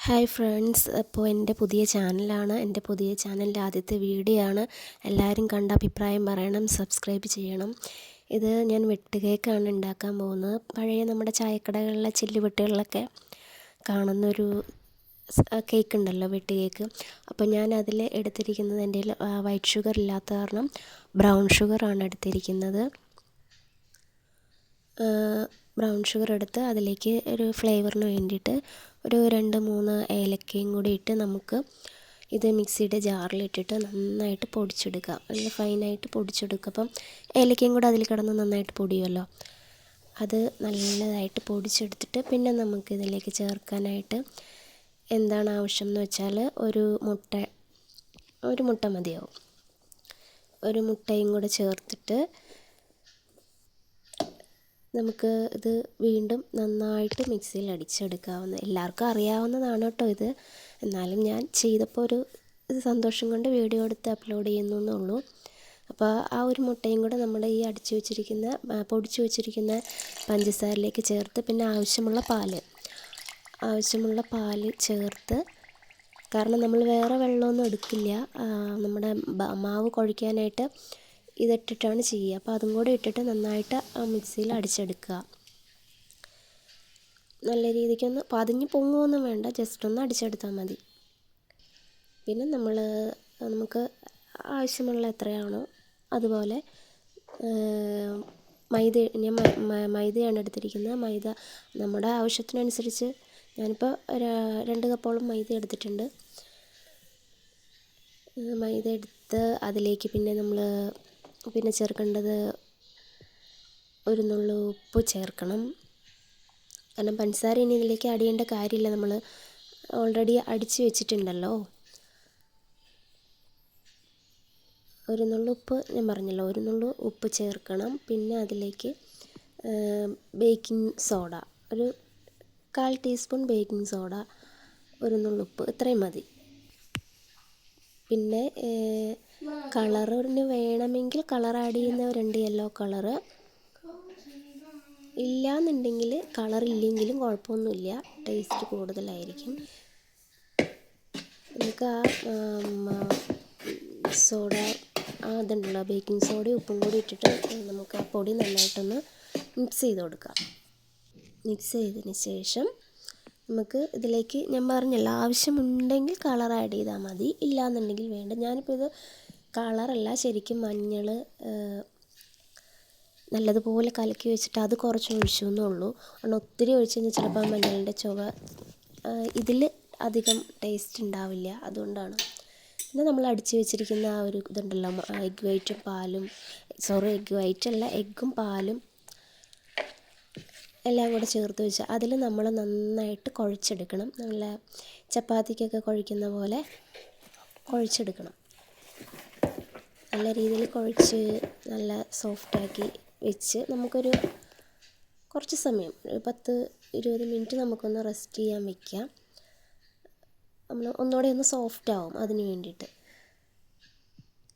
Hi friends, അപ്പോൾ എൻ്റെ പുതിയ ചാനലാണ്. എൻ്റെ പുതിയ ചാനലിൻ്റെ ആദ്യത്തെ വീഡിയോ ആണ്. എല്ലാവരും കണ്ട അഭിപ്രായം പറയണം, സബ്സ്ക്രൈബ് ചെയ്യണം. ഇത് ഞാൻ വെട്ട് കേക്കാണ് ഉണ്ടാക്കാൻ പോകുന്നത്. പഴയ നമ്മുടെ ചായക്കടകളിലെ ചില്ലുവെട്ടുകളിലൊക്കെ കാണുന്നൊരു കേക്ക് ഉണ്ടല്ലോ, വെട്ട് കേക്ക്. അപ്പോൾ ഞാൻ അതിൽ എടുത്തിരിക്കുന്നത് എൻ്റെ വൈറ്റ് ഷുഗർ ഇല്ലാത്ത കാരണം ബ്രൗൺ ഷുഗറാണ് എടുത്തിരിക്കുന്നത്. ബ്രൗൺ ഷുഗർ എടുത്ത് അതിലേക്ക് ഒരു ഫ്ലേവറിന് വേണ്ടിയിട്ട് ഒരു 2-3 ഏലക്കയും കൂടി ഇട്ട് നമുക്ക് ഇത് മിക്സിയുടെ ജാറിലിട്ടിട്ട് നന്നായിട്ട് പൊടിച്ചെടുക്കാം. നല്ല ഫൈനായിട്ട് പൊടിച്ചെടുക്കുക. അപ്പം ഏലക്കയും കൂടെ അതിൽ കിടന്ന് നന്നായിട്ട് പൊടിയുമല്ലോ. അത് നല്ലതായിട്ട് പൊടിച്ചെടുത്തിട്ട് പിന്നെ നമുക്കിതിലേക്ക് ചേർക്കാനായിട്ട് എന്താണ് ആവശ്യം എന്ന് വെച്ചാൽ ഒരു മുട്ട മതിയാവും. ഒരു മുട്ടയും കൂടെ ചേർത്തിട്ട് നമുക്ക് ഇത് വീണ്ടും നന്നായിട്ട് മിക്സിയിൽ എല്ലാവർക്കും അറിയാവുന്നതാണ് കേട്ടോ ഇത്. എന്നാലും ഞാൻ ചെയ്തപ്പോൾ ഒരു സന്തോഷം കൊണ്ട് വീഡിയോ എടുത്ത് അപ്ലോഡ് ചെയ്യുന്നു എന്നുള്ളൂ. അപ്പോൾ ആ ഒരു മുട്ടയും കൂടെ നമ്മൾ ഈ പൊടിച്ചു വെച്ചിരിക്കുന്ന പഞ്ചസാരയിലേക്ക് ചേർത്ത് പിന്നെ ആവശ്യമുള്ള പാല് ചേർത്ത്, കാരണം നമ്മൾ വേറെ വെള്ളമൊന്നും എടുക്കില്ല. നമ്മുടെ മാവ് കുഴയ്ക്കാനായിട്ട് ഇതിട്ടിട്ടാണ് ചെയ്യുക. അപ്പോൾ അതും കൂടെ ഇട്ടിട്ട് നന്നായിട്ട് മിക്സിയിൽ അടിച്ചെടുക്കുക. നല്ല രീതിക്കൊന്ന് പതിഞ്ഞ് പൊങ്ങുമൊന്നും വേണ്ട, ജസ്റ്റ് ഒന്ന് അടിച്ചെടുത്താൽ മതി. പിന്നെ നമുക്ക് ആവശ്യമുള്ള എത്രയാണോ അതുപോലെ മൈദയാണ് എടുത്തിരിക്കുന്നത്. മൈദ നമ്മുടെ ആവശ്യത്തിനനുസരിച്ച് ഞാനിപ്പോൾ 2 കപ്പോളം മൈദ എടുത്തിട്ടുണ്ട്. മൈദ എടുത്ത് അതിലേക്ക് പിന്നെ ചേർക്കേണ്ടത് ഒരു നുള്ളു ഉപ്പ് ചേർക്കണം. കാരണം പഞ്ചസാര ഇനി ഇതിലേക്ക് ആഡ് ചെയ്യേണ്ട കാര്യമില്ല, നമ്മൾ ഓൾറെഡി അടിച്ച് വെച്ചിട്ടുണ്ടല്ലോ. ഒരു നുള്ളു ഉപ്പ് ഞാൻ പറഞ്ഞല്ലോ, ഒരു നുള്ളു ഉപ്പ് ചേർക്കണം. പിന്നെ അതിലേക്ക് ബേക്കിംഗ് സോഡ, ഒരു 1/4 ടീസ്പൂൺ ബേക്കിംഗ് സോഡ, ഒരു നുള്ളു ഉപ്പ്, ഇത്രയും മതി. പിന്നെ കളറിന് വേണമെങ്കിൽ കളർ ആഡ് ചെയ്യുന്നവരുണ്ട്, യെല്ലോ കളറ്. ഇല്ലയെന്നുണ്ടെങ്കിൽ കളറില്ലെങ്കിലും കുഴപ്പമൊന്നുമില്ല, ടേസ്റ്റ് കൂടുതലായിരിക്കും. നമുക്ക് അതുണ്ടല്ലോ, ബേക്കിംഗ് സോഡയും ഉപ്പും കൂടി ഇട്ടിട്ട് നമുക്ക് ആ പൊടി നന്നായിട്ടൊന്ന് മിക്സ് ചെയ്ത് കൊടുക്കാം. മിക്സ് ചെയ്തതിന് ശേഷം നമുക്ക് ഇതിലേക്ക് ഞാൻ പറഞ്ഞല്ലോ, ആവശ്യമുണ്ടെങ്കിൽ കളർ ആഡ് ചെയ്താൽ മതി, ഇല്ലയെന്നുണ്ടെങ്കിൽ വേണ്ട. ഞാനിപ്പോൾ ഇത് കളറല്ല, ശരിക്കും മഞ്ഞൾ നല്ലതുപോലെ കലക്കി വെച്ചിട്ട് അത് കുറച്ച് ഒഴിച്ചു എന്നുള്ളൂ. കാരണം ഒത്തിരി ഒഴിച്ച് കഴിഞ്ഞാൽ ചിലപ്പോൾ മഞ്ഞളിൻ്റെ ചുവ ഇതിൽ അധികം ടേസ്റ്റ് ഉണ്ടാവില്ല, അതുകൊണ്ടാണ്. പിന്നെ നമ്മൾ അടിച്ച് വെച്ചിരിക്കുന്ന ആ ഒരു ഇതുണ്ടല്ലോ, എഗ്ഗും പാലും എല്ലാം കൂടെ ചേർത്ത് വെച്ച് അതിൽ നമ്മൾ നന്നായിട്ട് കുഴച്ചെടുക്കണം. നല്ല ചപ്പാത്തിക്കൊക്കെ കുഴയ്ക്കുന്ന പോലെ കുഴച്ചെടുക്കണം. നല്ല രീതിയിൽ കുഴച്ച് നല്ല സോഫ്റ്റാക്കി വെച്ച് നമുക്കൊരു കുറച്ച് സമയം, 10-20 മിനിറ്റ് നമുക്കൊന്ന് റെസ്റ്റ് ചെയ്യാൻ വയ്ക്കാം. നമ്മൾ ഒന്നുകൂടെ ഒന്ന് സോഫ്റ്റാവും അതിന് വേണ്ടിയിട്ട്.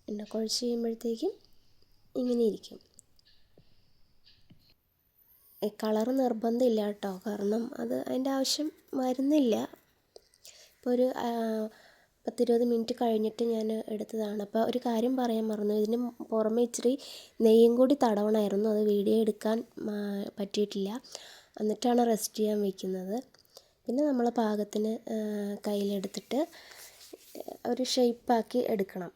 പിന്നെ കുഴച്ച് കഴിയുമ്പോഴത്തേക്കും ഇങ്ങനെ ഇരിക്കും. കളർ നിർബന്ധമില്ല കേട്ടോ, കാരണം അതിൻ്റെ ആവശ്യം വരുന്നില്ല. ഇപ്പോൾ ഒരു 10-20 മിനിറ്റ് കഴിഞ്ഞിട്ട് ഞാൻ എടുത്തതാണ്. അപ്പോൾ ഒരു കാര്യം പറയാൻ മറന്നു, ഇതിന് പുറമെ ഇച്ചിരി നെയ്യും കൂടി തടവണമായിരുന്നു, അത് വീഡിയോ എടുക്കാൻ പറ്റിയിട്ടില്ല. എന്നിട്ടാണ് റെസ്റ്റ് ചെയ്യാൻ വയ്ക്കുന്നത്. പിന്നെ നമ്മൾ പാകത്തിന് കയ്യിലെടുത്തിട്ട് ഒരു ഷേപ്പാക്കി എടുക്കണം.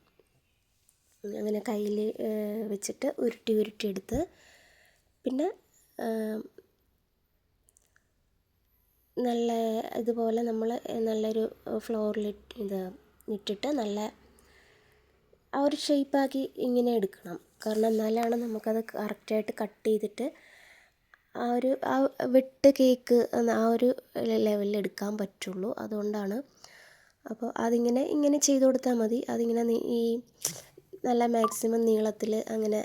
അങ്ങനെ കയ്യിൽ വെച്ചിട്ട് ഉരുട്ടിയെടുത്ത് പിന്നെ നല്ല ഇതുപോലെ നമ്മൾ നല്ലൊരു ഫ്ലോറിൽ ഇട്ടിട്ട് നല്ല ആ ഒരു ഷേപ്പാക്കി ഇങ്ങനെ എടുക്കണം. കാരണം എന്നാലാണ് നമുക്കത് കറക്റ്റായിട്ട് കട്ട് ചെയ്തിട്ട് ആ വെട്ട് കേക്ക് ആ ഒരു ലെവലിൽ എടുക്കാൻ പറ്റുള്ളൂ, അതുകൊണ്ടാണ്. അപ്പോൾ ഇങ്ങനെ ചെയ്ത് കൊടുത്താൽ മതി. അതിങ്ങനെ ഈ നല്ല മാക്സിമം നീളത്തിൽ അങ്ങനെ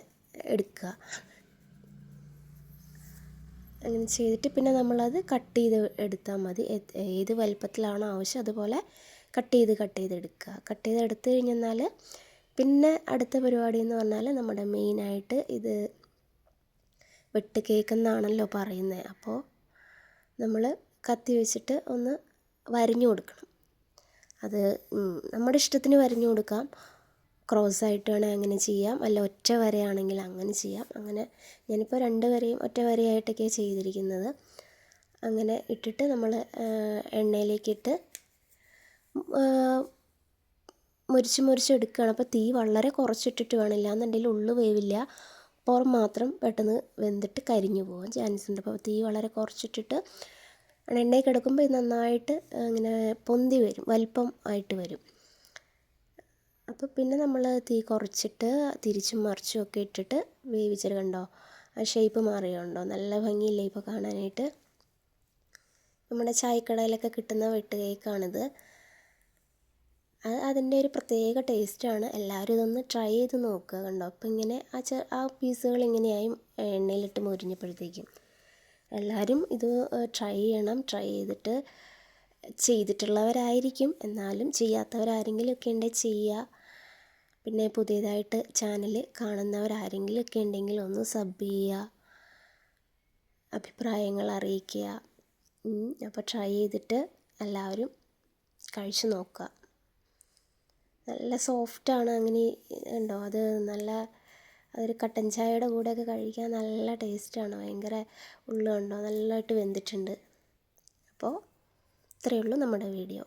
എടുക്കുക. അങ്ങനെ ചെയ്തിട്ട് പിന്നെ നമ്മളത് കട്ട് ചെയ്ത് എടുത്താൽ മതി. ഏത് വലുപ്പത്തിലാണോ ആവശ്യം അതുപോലെ കട്ട് ചെയ്തെടുക്കുക. കട്ട് ചെയ്തെടുത്ത് കഴിഞ്ഞാൽ പിന്നെ അടുത്ത പരിപാടി എന്ന് പറഞ്ഞാൽ നമ്മുടെ മെയിനായിട്ട് ഇത് വെട്ട് കേക്ക് എന്നാണല്ലോ പറയുന്നത്. അപ്പോൾ നമ്മൾ കത്തി വെച്ചിട്ട് ഒന്ന് വരഞ്ഞു കൊടുക്കണം. അത് നമ്മുടെ ഇഷ്ടത്തിന് വരഞ്ഞു കൊടുക്കാം. ക്രോസ് ആയിട്ട് വേണമെങ്കിൽ അങ്ങനെ ചെയ്യാം, അല്ല ഒറ്റ വരയാണെങ്കിൽ അങ്ങനെ ചെയ്യാം. അങ്ങനെ ഞാനിപ്പോൾ 2 വരയും ഒറ്റ വരയായിട്ടൊക്കെയാണ് ചെയ്തിരിക്കുന്നത്. അങ്ങനെ ഇട്ടിട്ട് നമ്മൾ എണ്ണയിലേക്കിട്ട് മുരിച്ചെടുക്കുകയാണ്. അപ്പോൾ തീ വളരെ കുറച്ചിട്ടിട്ട് വേണം, ഇല്ലാന്നുണ്ടെങ്കിൽ ഉള്ളു വേവില്ല, പുറം മാത്രം പെട്ടെന്ന് വെന്തിട്ട് കരിഞ്ഞു പോകാൻ ചാൻസ് ഉണ്ട്. അപ്പോൾ തീ വളരെ കുറച്ചിട്ടിട്ട് എണ്ണയിൽ കിടക്കുമ്പോൾ ഇത് നന്നായിട്ട് ഇങ്ങനെ പൊന്തി വരും, വലിപ്പം ആയിട്ട് വരും. അപ്പോൾ പിന്നെ നമ്മൾ തീ കുറച്ചിട്ട് തിരിച്ചും മറിച്ചും ഒക്കെ ഇട്ടിട്ട് വേവിച്ചത് കണ്ടോ, ആ ഷേപ്പ് മാറിയുണ്ടോ, നല്ല ഭംഗിയില്ലേ ഇപ്പോൾ കാണാനായിട്ട്. നമ്മുടെ ചായക്കടയിലൊക്കെ കിട്ടുന്ന വെട്ട് കേക്കാണിത്. അതിൻ്റെ ഒരു പ്രത്യേക ടേസ്റ്റാണ്. എല്ലാവരും ഇതൊന്ന് ട്രൈ ചെയ്ത് നോക്കുക. കണ്ടോ, അപ്പോൾ ഇങ്ങനെ ആ പീസുകൾ ഇങ്ങനെയായി എണ്ണയിലിട്ട് മൊരിഞ്ഞപ്പോഴത്തേക്കും. എല്ലാവരും ഇത് ട്രൈ ചെയ്യണം. ട്രൈ ചെയ്തിട്ടുള്ളവരായിരിക്കും, എന്നാലും ചെയ്യാത്തവരാരെങ്കിലുമൊക്കെ ഉണ്ടെങ്കിൽ ചെയ്യുക. പിന്നെ പുതിയതായിട്ട് ചാനൽ കാണുന്നവരാരെങ്കിലുമൊക്കെ ഉണ്ടെങ്കിൽ ഒന്ന് സബ് ചെയ്യുക, അഭിപ്രായങ്ങൾ അറിയിക്കുക. അപ്പോൾ ട്രൈ ചെയ്തിട്ട് എല്ലാവരും കഴിച്ച് നോക്കുക. നല്ല സോഫ്റ്റാണ്. അങ്ങനെ ഉണ്ടോ, അത് നല്ല അതൊരു കട്ടൻ ചായയുടെ കൂടെയൊക്കെ കഴിക്കാൻ നല്ല ടേസ്റ്റാണ്. ഭയങ്കര ഉള്ളു കണ്ടോ, നല്ലതായിട്ട് വെന്തിട്ടുണ്ട്. അപ്പോൾ ഇത്രയേ ഉള്ളൂ നമ്മുടെ വീഡിയോ.